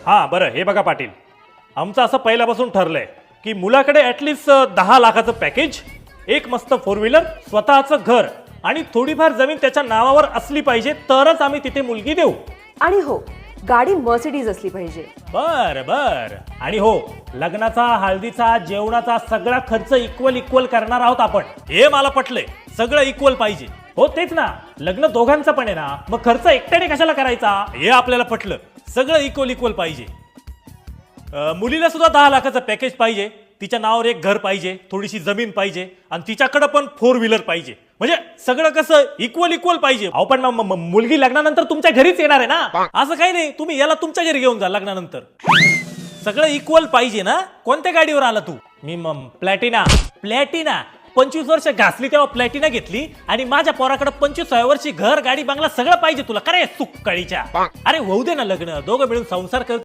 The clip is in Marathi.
हां बरं, हे बघा पाटील, आमचं असं पहिल्यापासून ठरलंय की मुलाकडे ॲटलिस्ट 10 लाखाचं पॅकेज, एक मस्त 4 व्हीलर, स्वतःचं घर आणि थोडीफार जमीन त्याच्या नावावर असली पाहिजे, तरच आम्ही तिथे मुलगी देऊ. आणि हो, गाडी मर्सिडीज असली पाहिजे. बर बर. आणि हो, लग्नाचा, हळदीचा, जेवणाचा सगळा खर्च इक्वल करणार आहोत आपण. हे मला पटलंय, सगळं इक्वल पाहिजे. हो तेच ना, लग्न दोघांचं पण आहे ना, मग खर्च एकट्याने कशाला करायचा, हे आपल्याला पटलं. सगळं इक्वल पाहिजे. मुलीला सुद्धा 10 लाखाचं पॅकेज पाहिजे, तिच्या नावावर एक घर पाहिजे, थोडीशी जमीन पाहिजे आणि तिच्याकडे पण 4 व्हीलर पाहिजे. म्हणजे सगळं कसं इक्वल पाहिजे. अहो पण मुलगी लग्नानंतर तुमच्या घरीच येणार आहे ना, असं काही नाही. तुम्ही याला तुमच्या घरी घेऊन जा लग्नानंतर. सगळं इक्वल पाहिजे ना. कोणत्या गाडीवर आला तू? मी प्लॅटिना. 25 वर्ष घासली तेव्हा प्लॅटिना घेतली आणि माझ्या पोराकडे 25व्या वर्षी घर, गाडी, बंगला सगळं पाहिजे तुला. काय सुक्काळीच्या. अरे होऊ दे ना लग्न, दोघं मिळून संसार कर.